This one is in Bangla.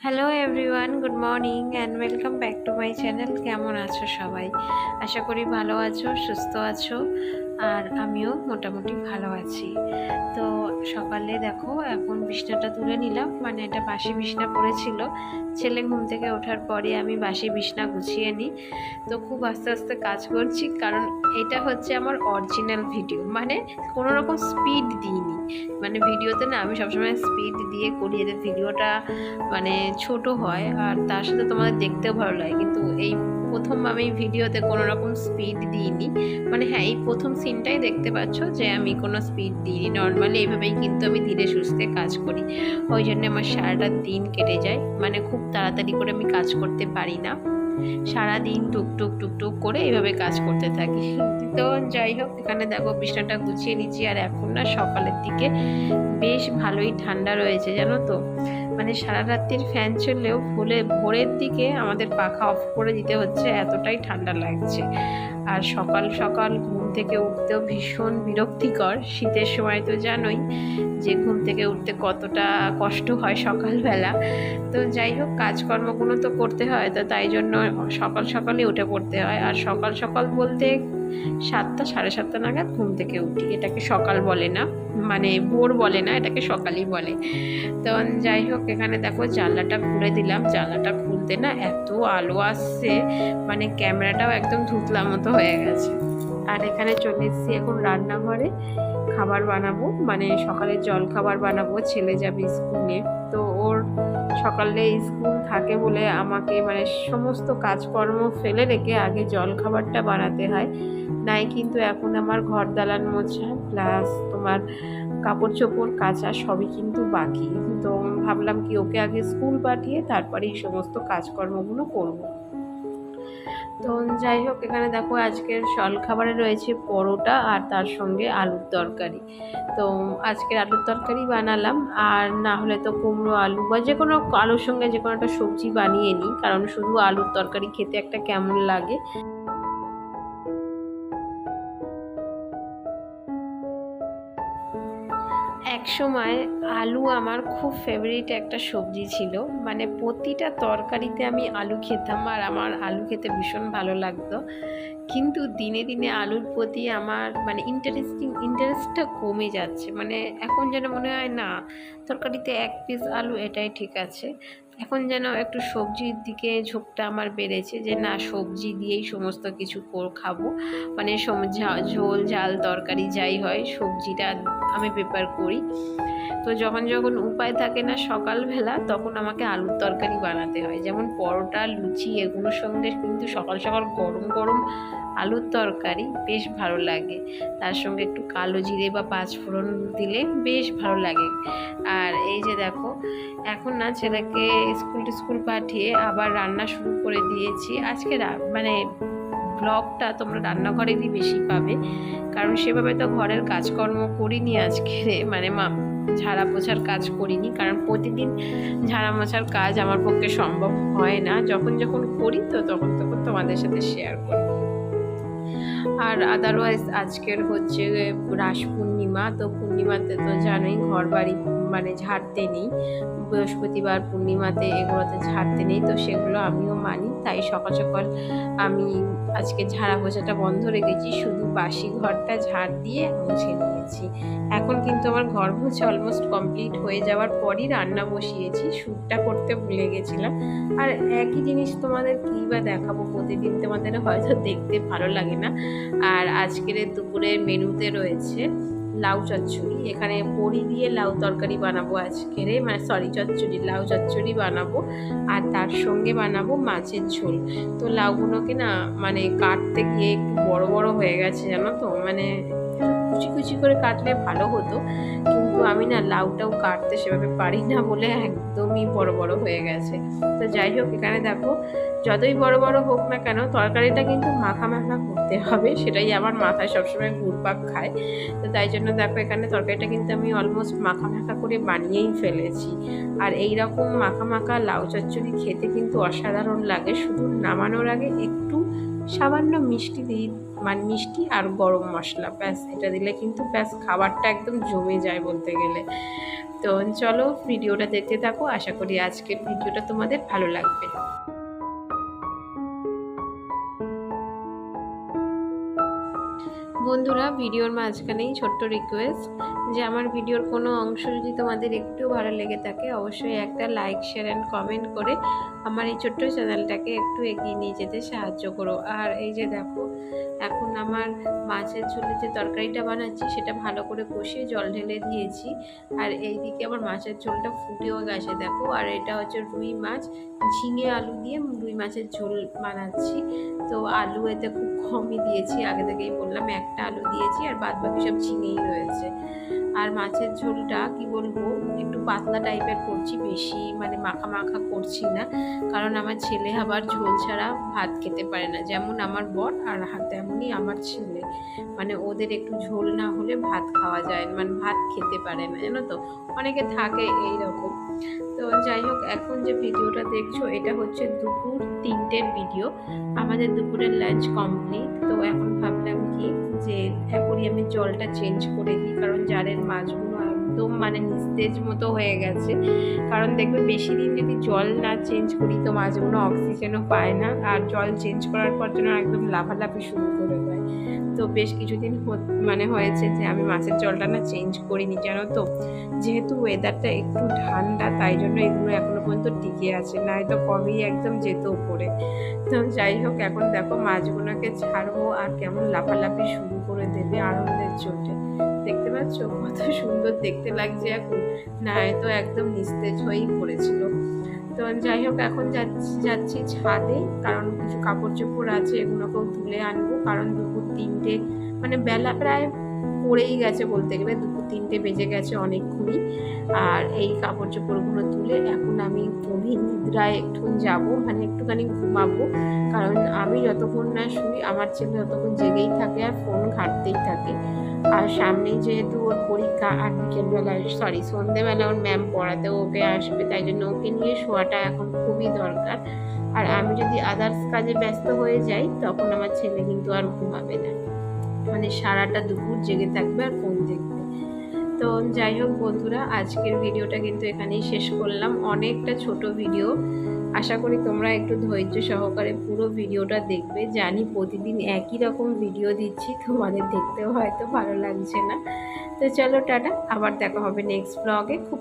Hello everyone, good morning and welcome back to my channel. কেমন আছো সবাই? আশা করি ভালো আছো, সুস্থ আছো। আর আমিও মোটামুটি ভালো আছি। তো সকালে দেখো এখন বিছনাটা তুলে নিলাম, মানে এটা বাসি বিছনা পড়েছিল। ছেলে ঘুম থেকে ওঠার পরে আমি বাসি বিছনা গুছিয়ে নিই। তো খুব আস্তে আস্তে কাজ করছি, কারণ এটা হচ্ছে আমার অরিজিনাল ভিডিও, মানে কোনো রকম স্পিড দিইনি। মানে ভিডিওতে না আমি সবসময় স্পিড দিয়ে করি, এদের ভিডিওটা মানে ছোট হয় আর তার সাথে তোমাদের দেখতেও ভালো লাগে। কিন্তু এই প্রথম আমি ভিডিওতে কোনো রকম স্পিড দিইনি। মানে হ্যাঁ, এই প্রথম সিনটাই দেখতে পাচ্ছ যে আমি কোনো স্পিড দিইনি, নর্মালি এইভাবেই কিন্তু আমি ধীরে সুস্থে কাজ করি। ওই জন্য আমার সারাটা দিন কেটে যায়, মানে খুব তাড়াতাড়ি করে আমি কাজ করতে পারি না। সারাদিন টুকটুক টুকটুক করে এইভাবে কাজ করতে থাকি। তো যাই হোক, এখানে দেখো বিছানাটা গুছিয়ে নিচ্ছি। আর এখন না সকালের দিকে বেশ ভালোই ঠান্ডা রয়েছে, জানো তো। মানে সারা রাত্রির ফ্যান চললেও ভোরের দিকে আমাদের পাখা অফ করে দিতে হচ্ছে, এতটাই ঠান্ডা লাগছে। আর সকাল সকাল ঘুম থেকে উঠতেও ভীষণ বিরক্তিকর। শীতের সময় তো জানোই যে ঘুম থেকে উঠতে কতটা কষ্ট হয় সকালবেলা। তো যাই হোক, কাজকর্মগুলো তো করতে হয়, তো তাই জন্য সকাল সকালই উঠে পড়তে হয়। আর সকাল সকাল বলতে 7টা 7:30 নাগাদ ঘুম থেকে উঠি। এটাকে সকাল বলে না, মানে ভোর বলে না, এটাকে সকালই বলে। তো যাই হোক, এখানে দেখো জানলাটা খুলে দিলাম। জানলাটা খুলতে না এত আলো আসছে, মানে ক্যামেরাটাও একদম ধুতলা মতো হয়ে গেছে। আর এখানে চলে এসেছি এখন রান্নাঘরে। খাবার বানাবো, মানে সকালের জল খাবার বানাবো। ছেলে যাবে স্কুলে, তো ওর সকালে স্কুল থাকে বলে আমাকে মানে সমস্ত কাজকর্ম ফেলে রেখে আগে জল খাবারটা বানাতে হয়। নাই কিন্তু এখন আমার ঘর দালান মোছা প্লাস তোমার কাপড় চোপড় কাচা সবই কিন্তু বাকি। তো ভাবলাম কি ওকে আগে স্কুল পাঠিয়ে তারপরে এই সমস্ত কাজকর্মগুলো করব। তো যাই হোক, এখানে দেখো আজকের জলখাবারে রয়েছে পরোটা আর তার সঙ্গে আলুর তরকারি। তো আজকের আলুর তরকারি বানালাম, আর না হলে তো কুমড়ো আলু বা যে কোনো আলুর সঙ্গে যে কোনো একটা সবজি বানিয়ে নিই, কারণ শুধু আলুর তরকারি খেতে একটা কেমন লাগে। একসময় আলু আমার খুব ফেভারিট একটা সবজি ছিল, মানে প্রতিটা তরকারিতে আমি আলু খেতাম আর আমার আলু খেতে ভীষণ ভালো লাগতো। কিন্তু দিনে দিনে আলুর প্রতি আমার মানে ইন্টারেস্টটা কমে যাচ্ছে। মানে এখন যেন মনে হয় না, তরকারিতে এক পিস আলু এটাই ঠিক আছে। এখন যেন একটু সবজির দিকে ঝোঁকটা আমার বেড়েছে, যে না সবজি দিয়েই সমস্ত কিছু খাবো। মানে ঝোল ঝাল তরকারি যাই হয় সবজিটা আমি প্রিপার করি। তো যখন যখন উপায় থাকে না সকালবেলা, তখন আমাকে আলুর তরকারি বানাতে হয়। যেমন পরোটা, লুচি এগুলোর সঙ্গে কিন্তু সকাল সকাল গরম গরম আলুর তরকারি বেশ ভালো লাগে। তার সঙ্গে একটু কালো জিরে বা পাঁচফোড়ন দিলে বেশ ভালো লাগে। আর এই যে দেখো, এখন না ছেলেকে স্কুল পাঠিয়ে আবার রান্না শুরু করে দিয়েছি। আজকে মানে ব্লগটা তোমরা রান্নাঘরেরই বেশি পাবে, কারণ সেভাবে তো ঘরের কাজকর্ম করিনি আজকে। মানে ঝাড়া পোছার কাজ করিনি, কারণ প্রতিদিন ঝাড়া মোছার কাজ আমার পক্ষে সম্ভব হয় না। যখন যখন করি তো তখন তখন তোমাদের সাথে শেয়ার করি। আর আদারওয়াইজ আজকের হচ্ছে রাস পূর্ণিমা। তো পূর্ণিমাতে তো জানোই ঘর বাড়ি মানে ঝাড়তে নেই, বৃহস্পতিবার পূর্ণিমাতে এগুলোতে ঝাড়তে নেই। তো সেগুলো আমিও মানি, তাই সকাল সকাল আমি আজকে ঝাড়া পোছাটা বন্ধ রেখেছি, শুধু বাসি ঘরটা ঝাড় দিয়ে মুছে নিয়েছি। এখন কিন্তু আমার ঘর মুছে অলমোস্ট কমপ্লিট হয়ে যাওয়ার পরই রান্না বসিয়েছি, শ্যুটটা করতে ভুলে গেছিলাম। আর একই জিনিস তোমাদের কী বা দেখাবো, প্রতিদিন তোমাদের হয়তো দেখতে ভালো লাগে না। আর আজকের দুপুরের মেনুতে রয়েছে লাউ চচ্চড়ি। এখানে বড়ি দিয়ে লাউ তরকারি বানাবো আজকের, মানে সরি চচ্চড়ি, লাউ চচ্চড়ি বানাবো। আর তার সঙ্গে বানাবো মাছের ঝোল। তো লাউগুলোকে না মানে কাটতে গিয়ে একটু বড় বড় হয়ে গেছে, জানো তো। মানে কুচি কুচি করে কাটলে ভালো হতো, কিন্তু আমি না লাউটাও কাটতে সেভাবে পারি না বলে একদমই বড় বড় হয়ে গেছে। তো যাই হোক, এখানে দেখো যতই বড় বড় হোক না কেন তরকারিটা কিন্তু মাখা মাখা করতে হবে, সেটাই আমার মাথায় সবসময় ঘুরপাক খায়। তো তাই জন্য দেখো এখানে তরকারিটা কিন্তু আমি অলমোস্ট মাখা মাখা করে বানিয়েই ফেলেছি। আর এই রকম মাখা মাখা লাউ চচ্চড়ি খেতে কিন্তু অসাধারণ লাগে। শুধু নামানোর আগে একটু সামান্য মিষ্টি দিই, মানে মিষ্টি আর গরম মশলা, ব্যাস এটা দিলে কিন্তু ব্যাস খাবারটা একদম জমে যায় বলতে গেলে। তো চলো ভিডিওটা দেখতে থাকো, আশা করি আজকের ভিডিওটা তোমাদের ভালো লাগবে। বন্ধুরা, ভিডিওর মাঝখানেই ছোট্ট রিকোয়েস্ট যে আমার ভিডিওর কোনো অংশ যদি তোমাদের একটু ভালো লেগে থাকে অবশ্যই একটা লাইক, শেয়ার অ্যান্ড কমেন্ট করে আমার এই ছোট্ট চ্যানেলটাকে একটু এগিয়ে নিয়ে যেতে সাহায্য করো। আর এই যে দেখো, এখন আমার মাছের ঝোলে যে তরকারিটা বানাচ্ছি সেটা ভালো করে কষিয়ে জল ঢেলে দিয়েছি। আর এইদিকে আমার মাছের ঝোলটা ফুটেও গেছে দেখো। আর এটা হচ্ছে রুই মাছ, ঝিঙে আলু দিয়ে রুই মাছের ঝোল বানাচ্ছি। তো আলু এতে খুব কমই দিয়েছি, আগে থেকেই বললাম একটা আলু দিয়েছি, আর বাদ বাকি সব ঝিঙেই রয়েছে। আর মাছের ঝোলটা কি বলবো, একটু পাতলা টাইপের করছি, বেশি মানে মাখা মাখা করছি না, কারণ আমার ছেলে আবার ঝোল ছাড়া ভাত খেতে পারে না, যেমন আমার বর আর তেমনই আমার ছেলে, মানে ওদের একটু ঝোল না হলে ভাত খাওয়া যায় না, মানে ভাত খেতে পারে না, জানো তো, অনেকে থাকে এই রকম। তো যাই হোক, এখন যে ভিডিওটা দেখছো এটা হচ্ছে দুপুর 3টের ভিডিও। আমাদের দুপুরের লাঞ্চ কমপ্লিট। তো এখন ভাবলাম কি যে এখনই আমি জলটা চেঞ্জ করে দিই, কারণ জারের মাছগুলো একদম মানে নিস্তেজ মতো হয়ে গেছে। কারণ দেখবে বেশি দিন যদি জল না চেঞ্জ করি তো মাছগুলো অক্সিজেনও পায় না, আর জল চেঞ্জ করার পর যেন একদম লাফালাফি শুরু করে দেয়। তো বেশ কিছুদিন মানে হয়েছে যে আমি মাছের জলটা না চেঞ্জ করিনি, জানো তো, যেহেতু ওয়েদারটা একটু ঠান্ডা তাই জন্য এগুলো এখনো পর্যন্ত টিকে আছে, নয়তো কবেই একদম যেত উপরে। তো যাই হোক, এখন দেখো মাছগুলোকে ছাড়বো আর কেমন লাফালাফি শুরু করে দেবে আনন্দের চোটে। দেখতে পাচ্ছ কত সুন্দর দেখতে লাগছে এখন, নয়তো একদম নিস্তেজ হয়েই পড়েছিল। তো যাই হোক, এখন যাচ্ছি ছাদে, কারণ কিছু কাপড় চোপড় আছে এগুলোকেও তুলে আনবো, কারণ দুপুর 3টে মানে বেলা প্রায় পড়েই গেছে বলতে গেলে, দুপুর 3টে বেজে গেছে অনেকক্ষণই। আর এই কাপড় চোপড়গুলো তুলে এখন আমি গভীর নিদ্রায় একটু যাবো, মানে একটুখানি ঘুমাবো, কারণ আমি যতক্ষণ না শুই আমার ছেলে ততক্ষণ জেগেই থাকে আর ফোন ঘাঁটতেই থাকে। আর সামনেই যেহেতু ওর পরীক্ষা, আর বিকেলবেলায় সন্ধেবেলা ওর ম্যাম পড়াতে ওকে আসবে, তাই জন্য ওকে নিয়ে শোয়াটা এখন খুবই দরকার। আর আমি যদি আদার্স কাজে ব্যস্ত হয়ে যাই তখন আমার ছেলে কিন্তু আর ঘুমাবে না, মানে সারাটা দুপুর জেগে থাকবে আর ফোন দেখবে। তো যাই হোক বন্ধুরা, আজকের ভিডিওটা কিন্তু এখানেই শেষ করলাম, অনেকটা ছোট ভিডিও। আশা করি তোমরা একটু ধৈর্য সহকারে পুরো ভিডিওটা দেখবে। জানি প্রতিদিন একই রকম ভিডিও দিচ্ছি, তোমাদের দেখতেও হয়তো ভালো লাগছে না। তো চলো টাটা, আবার দেখা হবে নেক্সট ব্লগে খুব